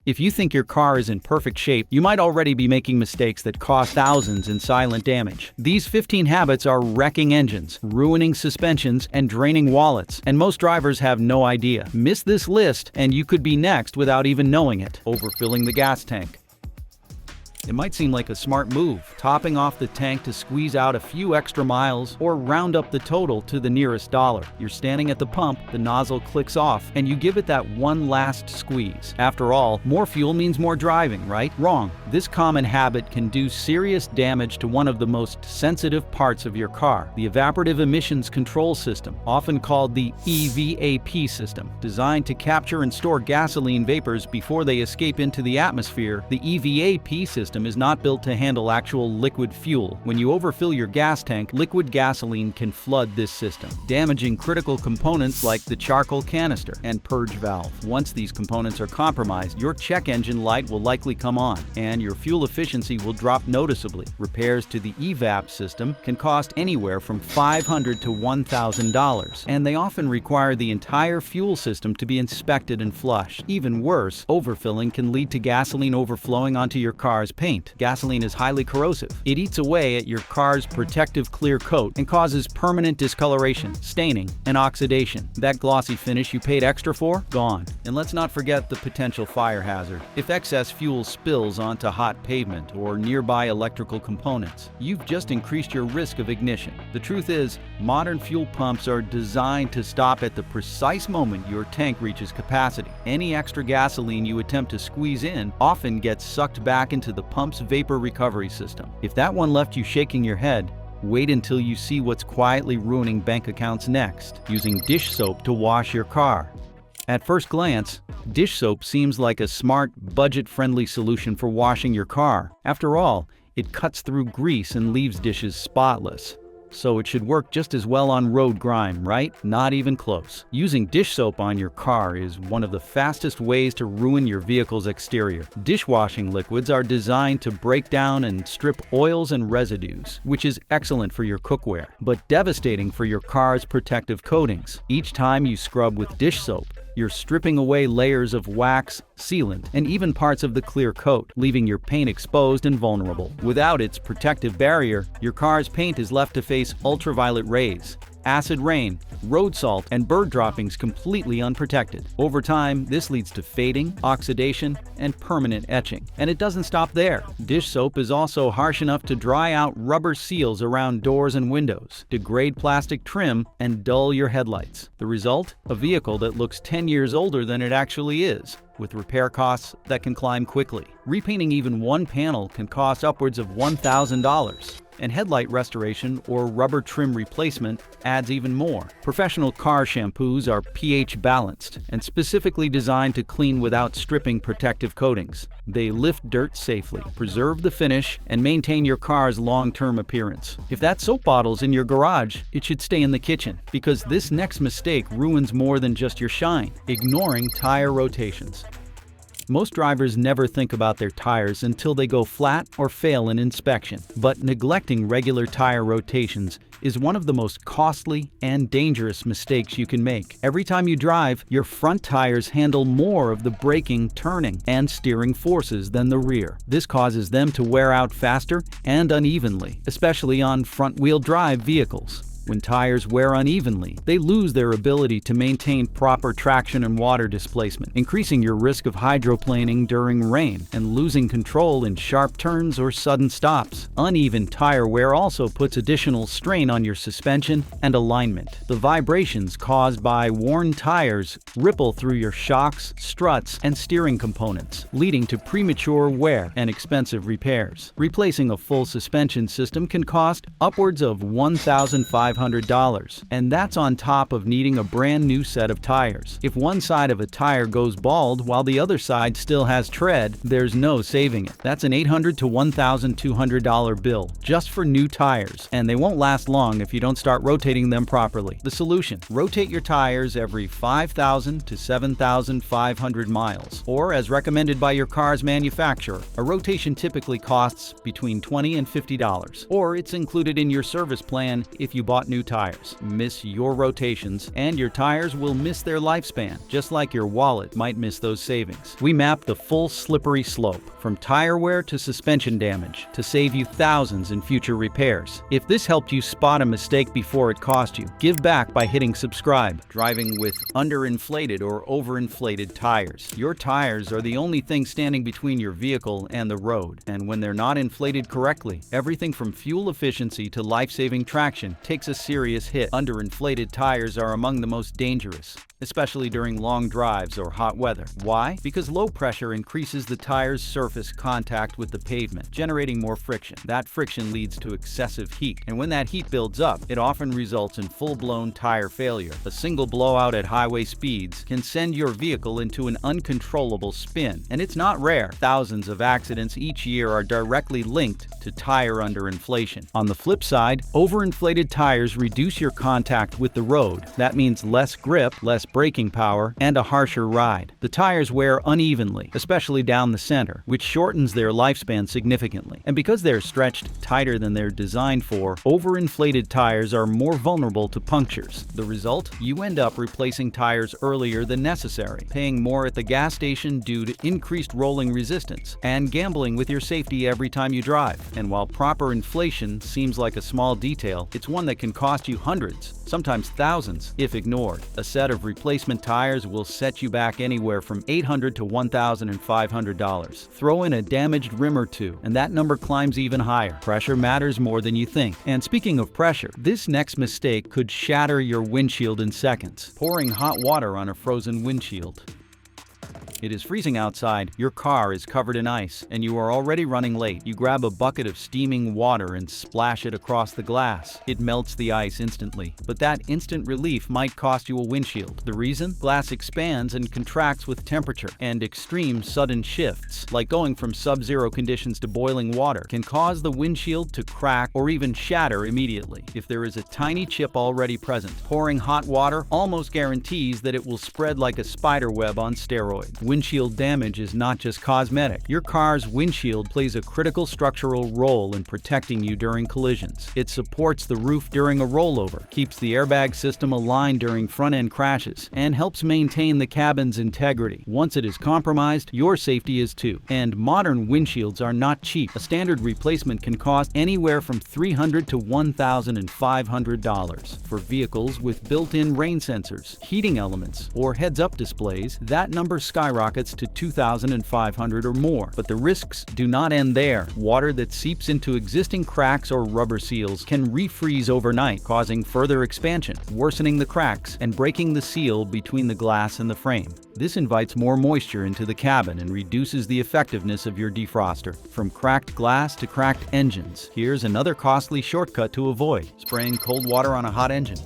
If you think your car is in perfect shape, you might already be making mistakes that cost thousands in silent damage. These 15 habits are wrecking engines, ruining suspensions, and draining wallets, and most drivers have no idea. Miss this list, and you could be next without even knowing it. Overfilling the gas tank. It might seem like a smart move, topping off the tank to squeeze out a few extra miles or round up the total to the nearest dollar. You're standing at the pump, the nozzle clicks off, and you give it that one last squeeze. After all, more fuel means more driving, right? Wrong. This common habit can do serious damage to one of the most sensitive parts of your car, the evaporative emissions control system, often called the EVAP system. Designed to capture and store gasoline vapors before they escape into the atmosphere, the EVAP system is not built to handle actual liquid fuel. When you overfill your gas tank, liquid gasoline can flood this system, damaging critical components like the charcoal canister and purge valve. Once these components are compromised, your check engine light will likely come on, and your fuel efficiency will drop noticeably. Repairs to the EVAP system can cost anywhere from $500 to $1,000, and they often require the entire fuel system to be inspected and flushed. Even worse, overfilling can lead to gasoline overflowing onto your car's paint. Gasoline is highly corrosive. It eats away at your car's protective clear coat and causes permanent discoloration, staining, and oxidation. That glossy finish you paid extra for? Gone. And let's not forget the potential fire hazard. If excess fuel spills onto hot pavement or nearby electrical components, you've just increased your risk of ignition. The truth is, modern fuel pumps are designed to stop at the precise moment your tank reaches capacity. Any extra gasoline you attempt to squeeze in often gets sucked back into the pump's vapor recovery system. If that one left you shaking your head, wait until you see what's quietly ruining bank accounts next. Using dish soap to wash your car. At first glance, dish soap seems like a smart, budget-friendly solution for washing your car. After all, it cuts through grease and leaves dishes spotless. So it should work just as well on road grime, right? Not even close. Using dish soap on your car is one of the fastest ways to ruin your vehicle's exterior. Dishwashing liquids are designed to break down and strip oils and residues, which is excellent for your cookware, but devastating for your car's protective coatings. Each time you scrub with dish soap, you're stripping away layers of wax, sealant, and even parts of the clear coat, leaving your paint exposed and vulnerable. Without its protective barrier, your car's paint is left to face ultraviolet rays, acid rain, road salt, and bird droppings completely unprotected. Over time, this leads to fading, oxidation, and permanent etching. And it doesn't stop there. Dish soap is also harsh enough to dry out rubber seals around doors and windows, degrade plastic trim, and dull your headlights. The result? A vehicle that looks 10 years older than it actually is, with repair costs that can climb quickly. Repainting even one panel can cost upwards of $1,000. And headlight restoration or rubber trim replacement adds even more. Professional car shampoos are pH balanced and specifically designed to clean without stripping protective coatings. They lift dirt safely, preserve the finish, and maintain your car's long-term appearance. If that soap bottle's in your garage, it should stay in the kitchen, because this next mistake ruins more than just your shine. Ignoring tire rotations. Most drivers never think about their tires until they go flat or fail an inspection, but neglecting regular tire rotations is one of the most costly and dangerous mistakes you can make. Every time you drive, your front tires handle more of the braking, turning, and steering forces than the rear. This causes them to wear out faster and unevenly, especially on front-wheel drive vehicles. When tires wear unevenly, they lose their ability to maintain proper traction and water displacement, increasing your risk of hydroplaning during rain and losing control in sharp turns or sudden stops. Uneven tire wear also puts additional strain on your suspension and alignment. The vibrations caused by worn tires ripple through your shocks, struts, and steering components, leading to premature wear and expensive repairs. Replacing a full suspension system can cost upwards of $1,500, and that's on top of needing a brand new set of tires. If one side of a tire goes bald while the other side still has tread, there's no saving it. That's an $800 to $1,200 bill just for new tires, and they won't last long if you don't start rotating them properly. The solution: rotate your tires every 5,000 to 7,500 miles, or as recommended by your car's manufacturer. A rotation typically costs between $20 and $50, or it's included in your service plan if you bought without new tires. Miss your rotations, and your tires will miss their lifespan, just like your wallet might miss those savings. We map the full slippery slope, from tire wear to suspension damage, to save you thousands in future repairs. If this helped you spot a mistake before it cost you, give back by hitting subscribe. Driving with underinflated or overinflated tires. Your tires are the only thing standing between your vehicle and the road, and when they're not inflated correctly, everything from fuel efficiency to life-saving traction takes a serious hit. Underinflated tires are among the most dangerous, especially during long drives or hot weather. Why? Because low pressure increases the tire's surface contact with the pavement, generating more friction. That friction leads to excessive heat, and when that heat builds up, it often results in full-blown tire failure. A single blowout at highway speeds can send your vehicle into an uncontrollable spin, and it's not rare. Thousands of accidents each year are directly linked to tire underinflation. On the flip side, overinflated tires reduce your contact with the road. That means less grip, less braking power, and a harsher ride. The tires wear unevenly, especially down the center, which shortens their lifespan significantly. And because they're stretched tighter than they're designed for, overinflated tires are more vulnerable to punctures. The result? You end up replacing tires earlier than necessary, paying more at the gas station due to increased rolling resistance, and gambling with your safety every time you drive. And while proper inflation seems like a small detail, it's one that can cost you hundreds, sometimes thousands, if ignored. A set of replacement tires will set you back anywhere from $800 to $1,500. Throw in a damaged rim or two, and that number climbs even higher. Pressure matters more than you think. And speaking of pressure, this next mistake could shatter your windshield in seconds. Pouring hot water on a frozen windshield. It is freezing outside, your car is covered in ice, and you are already running late. You grab a bucket of steaming water and splash it across the glass. It melts the ice instantly, but that instant relief might cost you a windshield. The reason? Glass expands and contracts with temperature, and extreme sudden shifts, like going from sub-zero conditions to boiling water, can cause the windshield to crack or even shatter immediately. If there is a tiny chip already present, pouring hot water almost guarantees that it will spread like a spider web on steroids. Windshield damage is not just cosmetic. Your car's windshield plays a critical structural role in protecting you during collisions. It supports the roof during a rollover, keeps the airbag system aligned during front-end crashes, and helps maintain the cabin's integrity. Once it is compromised, your safety is too. And modern windshields are not cheap. A standard replacement can cost anywhere from $300 to $1,500. For vehicles with built-in rain sensors, heating elements, or heads-up displays, that number skyrockets to $2,500 or more. But the risks do not end there. Water that seeps into existing cracks or rubber seals can refreeze overnight, causing further expansion, worsening the cracks, and breaking the seal between the glass and the frame. This invites more moisture into the cabin and reduces the effectiveness of your defroster. From cracked glass to cracked engines, here's another costly shortcut to avoid: spraying cold water on a hot engine.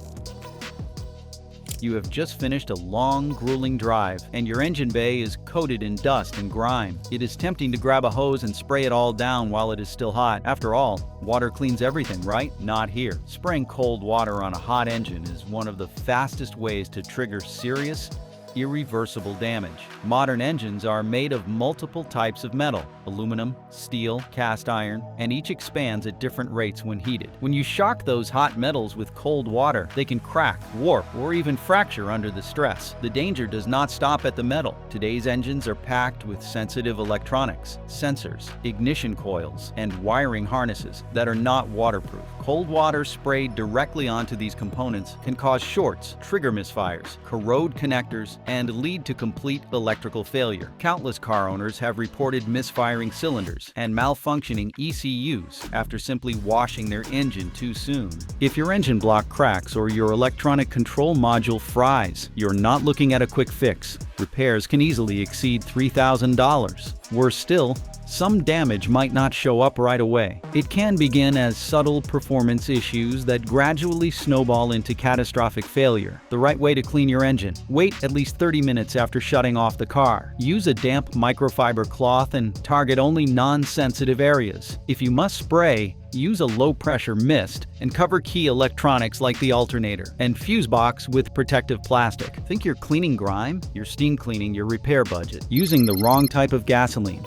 You have just finished a long, grueling drive, and your engine bay is coated in dust and grime. It is tempting to grab a hose and spray it all down while it is still hot. After all, water cleans everything, right? Not here. Spraying cold water on a hot engine is one of the fastest ways to trigger serious, irreversible damage. Modern engines are made of multiple types of metal: aluminum, steel, cast iron, and each expands at different rates when heated. When you shock those hot metals with cold water, they can crack, warp, or even fracture under the stress. The danger does not stop at the metal. Today's engines are packed with sensitive electronics, sensors, ignition coils, and wiring harnesses that are not waterproof. Cold water sprayed directly onto these components can cause shorts, trigger misfires, corrode connectors, and lead to complete electrical failure. Countless car owners have reported misfiring cylinders and malfunctioning ECUs after simply washing their engine too soon. If your engine block cracks or your electronic control module fries, you're not looking at a quick fix. Repairs can easily exceed $3,000. Worse still, some damage might not show up right away. It can begin as subtle performance issues that gradually snowball into catastrophic failure. The right way to clean your engine: wait at least 30 minutes after shutting off the car. Use a damp microfiber cloth and target only non-sensitive areas. If you must spray, use a low-pressure mist and cover key electronics like the alternator and fuse box with protective plastic. Think you're cleaning grime? You're steam cleaning your repair budget using the wrong type of gasoline.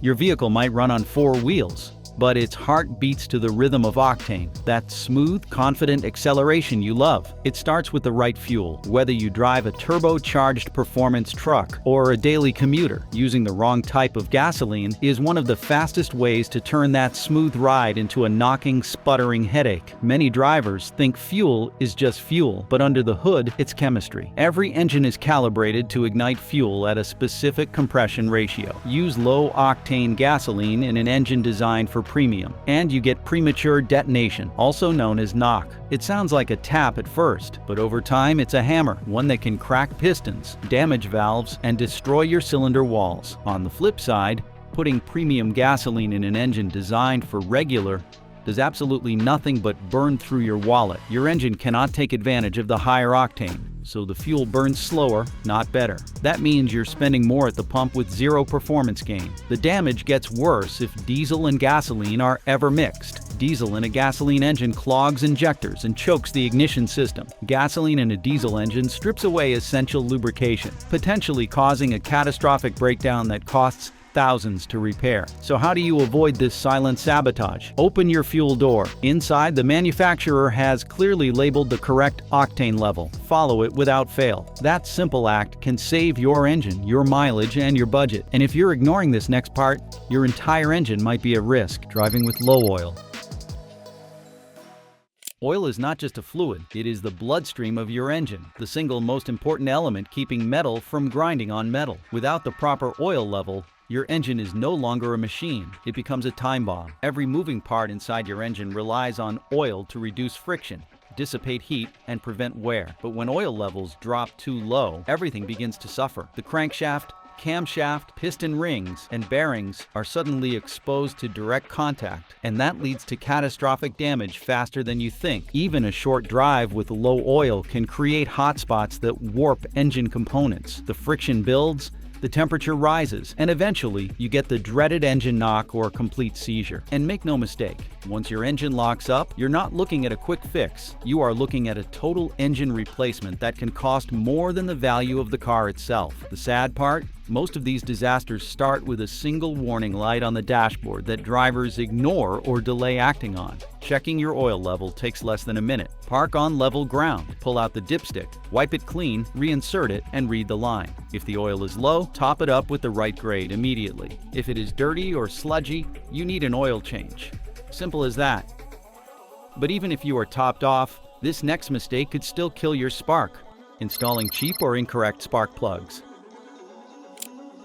Your vehicle might run on 4 wheels. but its heart beats to the rhythm of octane, that smooth, confident acceleration you love. It starts with the right fuel. Whether you drive a turbocharged performance truck or a daily commuter, using the wrong type of gasoline is one of the fastest ways to turn that smooth ride into a knocking, sputtering headache. Many drivers think fuel is just fuel, but under the hood, it's chemistry. Every engine is calibrated to ignite fuel at a specific compression ratio. Use low-octane gasoline in an engine designed for premium, and you get premature detonation, also known as knock. It sounds like a tap at first, but over time it's a hammer, one that can crack pistons, damage valves, and destroy your cylinder walls. On the flip side, putting premium gasoline in an engine designed for regular does absolutely nothing but burn through your wallet. Your engine cannot take advantage of the higher octane, so the fuel burns slower, not better. That means you're spending more at the pump with zero performance gain. The damage gets worse if diesel and gasoline are ever mixed. Diesel in a gasoline engine clogs injectors and chokes the ignition system. Gasoline in a diesel engine strips away essential lubrication, potentially causing a catastrophic breakdown that costs thousands to repair. So how do you avoid this silent sabotage? Open your fuel door. Inside, the manufacturer has clearly labeled the correct octane level. Follow it without fail. That simple act can save your engine, your mileage, and your budget. And if you're ignoring this next part, your entire engine might be at risk. Driving with low oil. Oil is not just a fluid, it is the bloodstream of your engine, the single most important element keeping metal from grinding on metal. Without the proper oil level, your engine is no longer a machine. It becomes a time bomb. Every moving part inside your engine relies on oil to reduce friction, dissipate heat, and prevent wear. But when oil levels drop too low, everything begins to suffer. The crankshaft, camshaft, piston rings, and bearings are suddenly exposed to direct contact, and that leads to catastrophic damage faster than you think. Even a short drive with low oil can create hot spots that warp engine components. The friction builds, the temperature rises, and eventually you get the dreaded engine knock or complete seizure. And make no mistake, once your engine locks up, you're not looking at a quick fix. You are looking at a total engine replacement that can cost more than the value of the car itself. The sad part? Most of these disasters start with a single warning light on the dashboard that drivers ignore or delay acting on. Checking your oil level takes less than a minute. Park on level ground, pull out the dipstick, wipe it clean, reinsert it, and read the line. If the oil is low, top it up with the right grade immediately. If it is dirty or sludgy, you need an oil change. Simple as that. But even if you are topped off, this next mistake could still kill your spark. Installing cheap or incorrect spark plugs.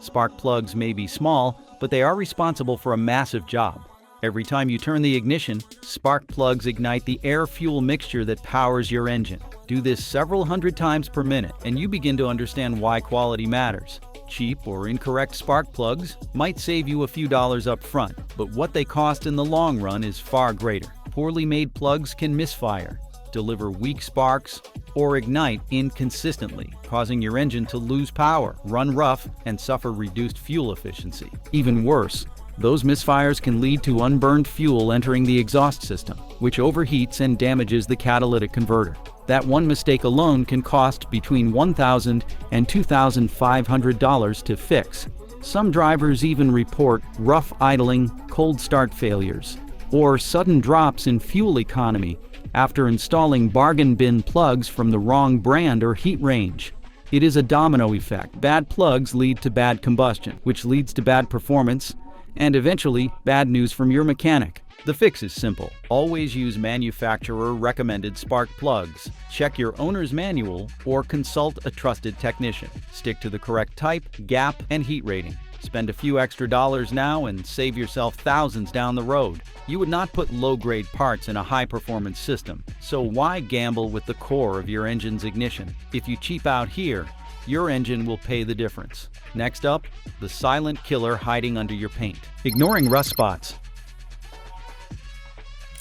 Spark plugs may be small, but they are responsible for a massive job. Every time you turn the ignition, spark plugs ignite the air-fuel mixture that powers your engine. Do this several hundred times per minute, and you begin to understand why quality matters. Cheap or incorrect spark plugs might save you a few dollars up front, but what they cost in the long run is far greater. Poorly made plugs can misfire, deliver weak sparks, or ignite inconsistently, causing your engine to lose power, run rough, and suffer reduced fuel efficiency. Even worse, those misfires can lead to unburned fuel entering the exhaust system, which overheats and damages the catalytic converter. That one mistake alone can cost between $1,000 and $2,500 to fix. Some drivers even report rough idling, cold start failures, or sudden drops in fuel economy after installing bargain bin plugs from the wrong brand or heat range. It is a domino effect. Bad plugs lead to bad combustion, which leads to bad performance, and eventually bad news from your mechanic. The fix is simple. Always use manufacturer-recommended spark plugs. Check your owner's manual or consult a trusted technician. Stick to the correct type, gap, and heat rating. Spend a few extra dollars now and save yourself thousands down the road. You would not put low-grade parts in a high-performance system, so why gamble with the core of your engine's ignition? If you cheap out here, your engine will pay the difference. Next up, the silent killer hiding under your paint. Ignoring rust spots.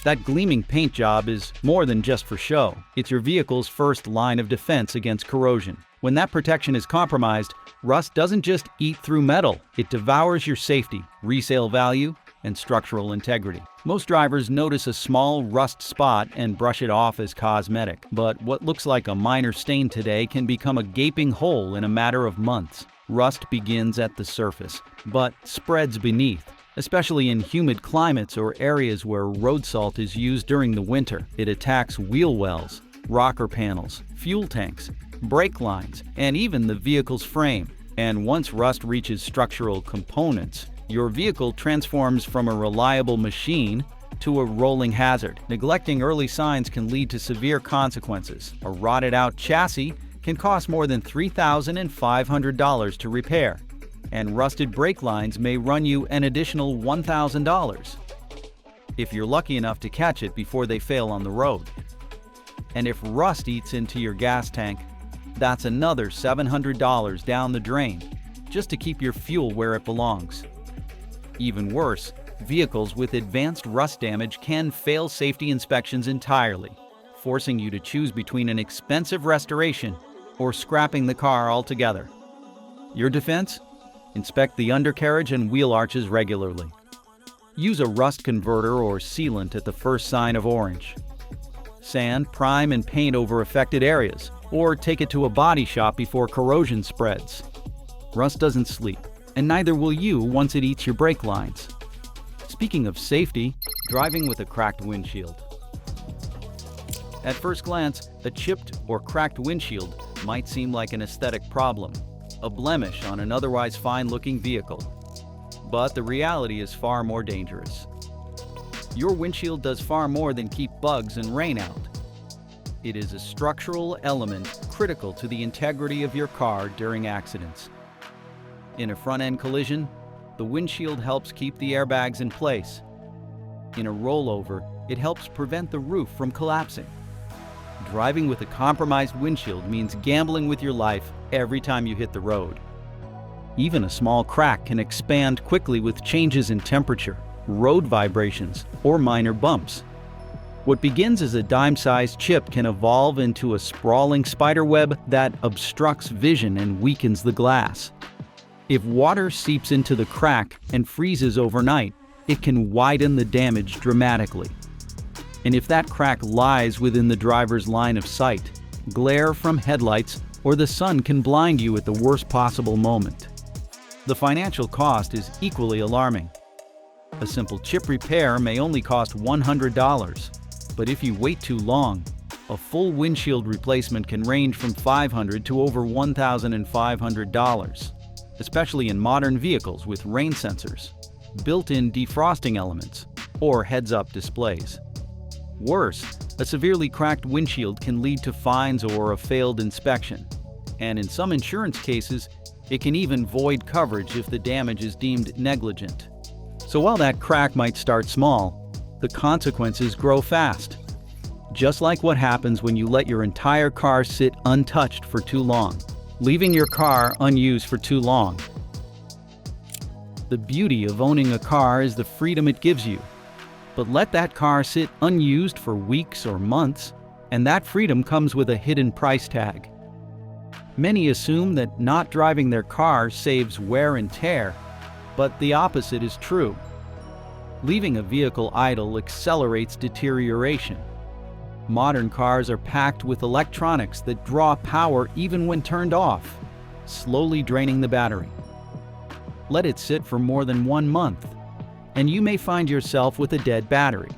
That gleaming paint job is more than just for show. It's your vehicle's first line of defense against corrosion. When that protection is compromised, rust doesn't just eat through metal, it devours your safety, resale value, and structural integrity. Most drivers notice a small rust spot and brush it off as cosmetic, but what looks like a minor stain today can become a gaping hole in a matter of months. Rust begins at the surface, but spreads beneath. especially in humid climates or areas where road salt is used during the winter. It attacks wheel wells, rocker panels, fuel tanks, brake lines, and even the vehicle's frame. And once rust reaches structural components, your vehicle transforms from a reliable machine to a rolling hazard. Neglecting early signs can lead to severe consequences. A rotted-out chassis can cost more than $3,500 to repair, and rusted brake lines may run you an additional $1,000 if you're lucky enough to catch it before they fail on the road. And if rust eats into your gas tank, that's another $700 down the drain just to keep your fuel where it belongs. Even worse, vehicles with advanced rust damage can fail safety inspections entirely, forcing you to choose between an expensive restoration or scrapping the car altogether. Your defense? Inspect the undercarriage and wheel arches regularly. Use a rust converter or sealant at the first sign of orange. Sand, prime, and paint over affected areas, or take it to a body shop before corrosion spreads. Rust doesn't sleep, and neither will you once it eats your brake lines. Speaking of safety, driving with a cracked windshield. At first glance, a chipped or cracked windshield might seem like an aesthetic problem, a blemish on an otherwise fine-looking vehicle. But the reality is far more dangerous. Your windshield does far more than keep bugs and rain out. It is a structural element critical to the integrity of your car during accidents. In a front-end collision, the windshield helps keep the airbags in place. In a rollover, it helps prevent the roof from collapsing. Driving with a compromised windshield means gambling with your life every time you hit the road. Even a small crack can expand quickly with changes in temperature, road vibrations, or minor bumps. What begins as a dime-sized chip can evolve into a sprawling spiderweb that obstructs vision and weakens the glass. If water seeps into the crack and freezes overnight, it can widen the damage dramatically. And if that crack lies within the driver's line of sight, glare from headlights or the sun can blind you at the worst possible moment. The financial cost is equally alarming. A simple chip repair may only cost $100, but if you wait too long, a full windshield replacement can range from $500 to over $1,500, especially in modern vehicles with rain sensors, built-in defrosting elements, or heads-up displays. Worse, a severely cracked windshield can lead to fines or a failed inspection, and in some insurance cases, it can even void coverage if the damage is deemed negligent. So while that crack might start small, the consequences grow fast. Just like what happens when you let your entire car sit untouched for too long, leaving your car unused for too long. The beauty of owning a car is the freedom it gives you. But let that car sit unused for weeks or months, and that freedom comes with a hidden price tag. Many assume that not driving their car saves wear and tear, but the opposite is true. Leaving a vehicle idle accelerates deterioration. Modern cars are packed with electronics that draw power even when turned off, slowly draining the battery. Let it sit for more than 1 month, and you may find yourself with a dead battery.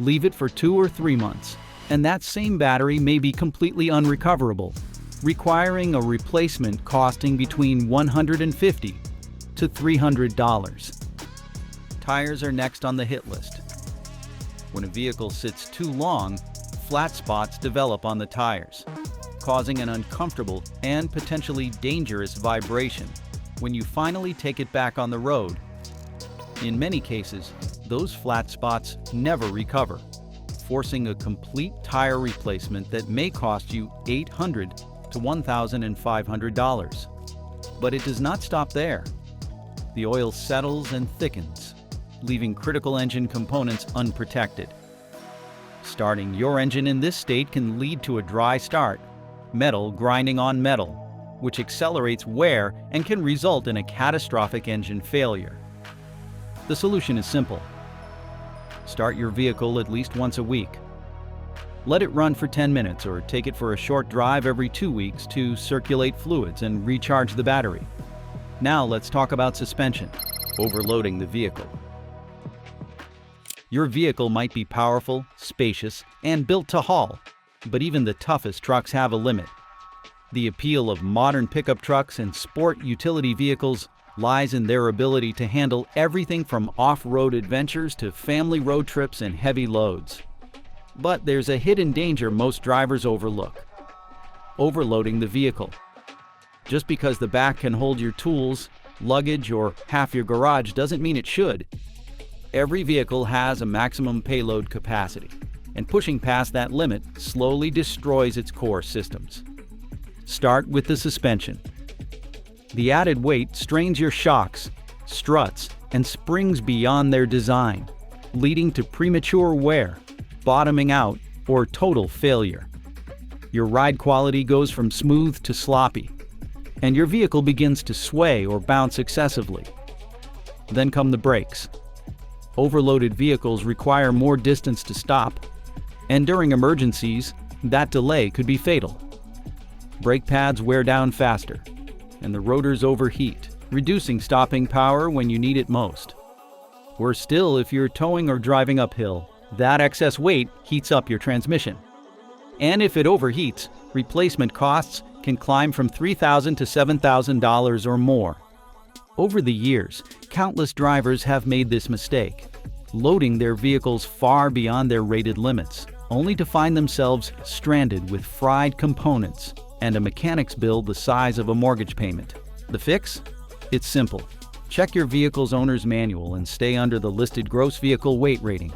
Leave it for 2 or 3 months, and that same battery may be completely unrecoverable, requiring a replacement costing between $150 to $300. Tires are next on the hit list. When a vehicle sits too long, flat spots develop on the tires, causing an uncomfortable and potentially dangerous vibration when you finally take it back on the road. In many cases, those flat spots never recover, forcing a complete tire replacement that may cost you $800 to $1,500. But it does not stop there. The oil settles and thickens, leaving critical engine components unprotected. Starting your engine in this state can lead to a dry start, metal grinding on metal, which accelerates wear and can result in a catastrophic engine failure. The solution is simple. Start your vehicle at least once a week. Let it run for 10 minutes or take it for a short drive every 2 weeks to circulate fluids and recharge the battery. Now let's talk about suspension. overloading the vehicle. Your vehicle might be powerful, spacious, and built to haul, but even the toughest trucks have a limit. The appeal of modern pickup trucks and sport utility vehicles lies in their ability to handle everything from off-road adventures to family road trips and heavy loads. But there's a hidden danger most drivers overlook: overloading the vehicle. Just because the back can hold your tools, luggage, or half your garage doesn't mean it should. Every vehicle has a maximum payload capacity, and pushing past that limit slowly destroys its core systems. Start with the suspension. The added weight strains your shocks, struts, and springs beyond their design, leading to premature wear, bottoming out, or total failure. Your ride quality goes from smooth to sloppy, and your vehicle begins to sway or bounce excessively. Then come the brakes. Overloaded vehicles require more distance to stop, and during emergencies, that delay could be fatal. Brake pads wear down faster, and the rotors overheat, reducing stopping power when you need it most. Worse still, if you're towing or driving uphill, that excess weight heats up your transmission. And if it overheats, replacement costs can climb from $3,000 to $7,000 or more. Over the years, countless drivers have made this mistake, loading their vehicles far beyond their rated limits, only to find themselves stranded with fried components and a mechanic's bill the size of a mortgage payment. The fix? It's simple. Check your vehicle's owner's manual and stay under the listed gross vehicle weight rating.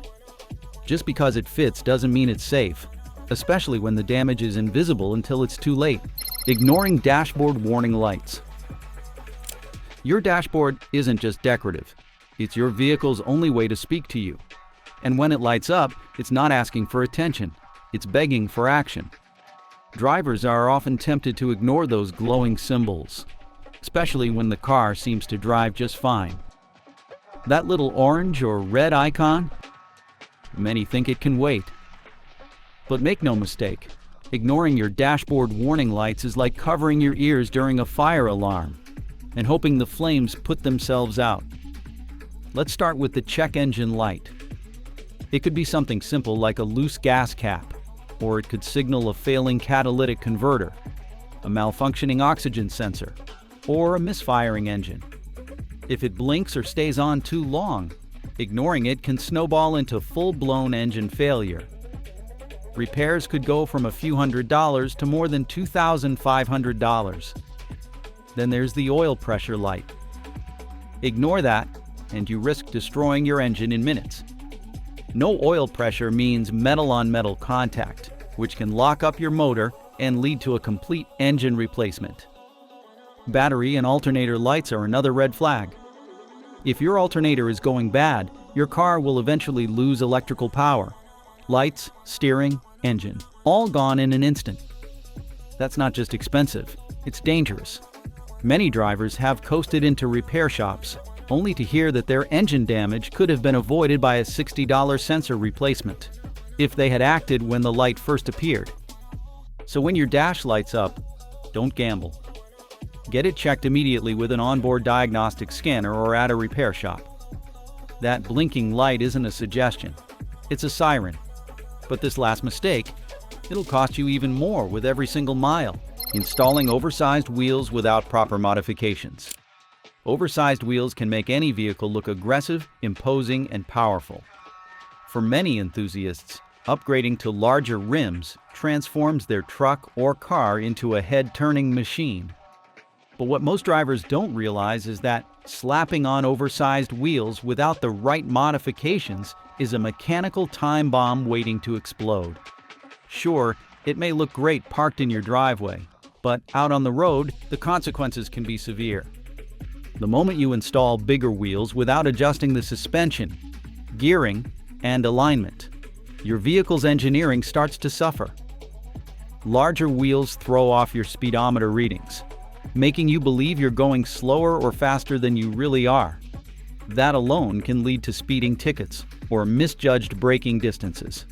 Just because it fits doesn't mean it's safe, especially when the damage is invisible until it's too late. Ignoring dashboard warning lights. Your dashboard isn't just decorative. It's your vehicle's only way to speak to you. And when it lights up, it's not asking for attention. It's begging for action. Drivers are often tempted to ignore those glowing symbols, especially when the car seems to drive just fine. That little orange or red icon? Many think it can wait. But make no mistake, ignoring your dashboard warning lights is like covering your ears during a fire alarm and hoping the flames put themselves out. Let's start with the check engine light. It could be something simple like a loose gas cap, or it could signal a failing catalytic converter, a malfunctioning oxygen sensor, or a misfiring engine. If it blinks or stays on too long, ignoring it can snowball into full-blown engine failure. Repairs could go from a few $100s to more than $2,500. Then there's the oil pressure light. Ignore that, and you risk destroying your engine in minutes. No oil pressure means metal-on-metal contact, which can lock up your motor and lead to a complete engine replacement. Battery and alternator lights are another red flag. If your alternator is going bad, your car will eventually lose electrical power. Lights, steering, engine, all gone in an instant. That's not just expensive, it's dangerous. Many drivers have coasted into repair shops, only to hear that their engine damage could have been avoided by a $60 sensor replacement, if they had acted when the light first appeared. So when your dash lights up, don't gamble. Get it checked immediately with an onboard diagnostic scanner or at a repair shop. That blinking light isn't a suggestion, it's a siren. But this last mistake, it'll cost you even more with every single mile. Installing oversized wheels without proper modifications. Oversized wheels can make any vehicle look aggressive, imposing, and powerful. For many enthusiasts, upgrading to larger rims transforms their truck or car into a head-turning machine. But what most drivers don't realize is that slapping on oversized wheels without the right modifications is a mechanical time bomb waiting to explode. Sure, it may look great parked in your driveway, but out on the road, the consequences can be severe. The moment you install bigger wheels without adjusting the suspension, gearing, and alignment, your vehicle's engineering starts to suffer. Larger wheels throw off your speedometer readings, making you believe you're going slower or faster than you really are. That alone can lead to speeding tickets or misjudged braking distances.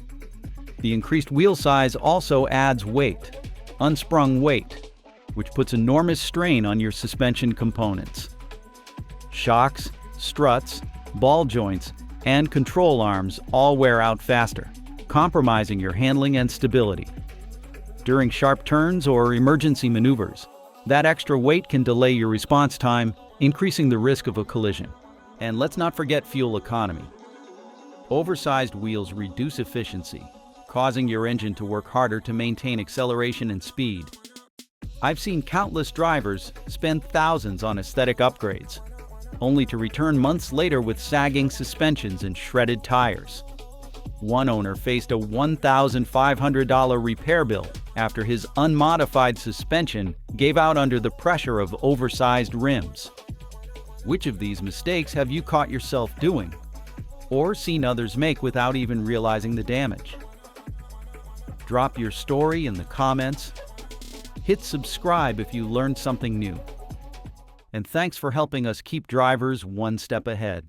The increased wheel size also adds weight, unsprung weight, which puts enormous strain on your suspension components. Shocks, struts, ball joints, and control arms all wear out faster, compromising your handling and stability. During sharp turns or emergency maneuvers, that extra weight can delay your response time, increasing the risk of a collision. And let's not forget fuel economy. Oversized wheels reduce efficiency, causing your engine to work harder to maintain acceleration and speed. I've seen countless drivers spend thousands on aesthetic upgrades, only to return months later with sagging suspensions and shredded tires. One owner faced a $1,500 repair bill after his unmodified suspension gave out under the pressure of oversized rims. Which of these mistakes have you caught yourself doing, or seen others make without even realizing the damage? Drop your story in the comments. Hit subscribe if you learned something new. And thanks for helping us keep drivers one step ahead.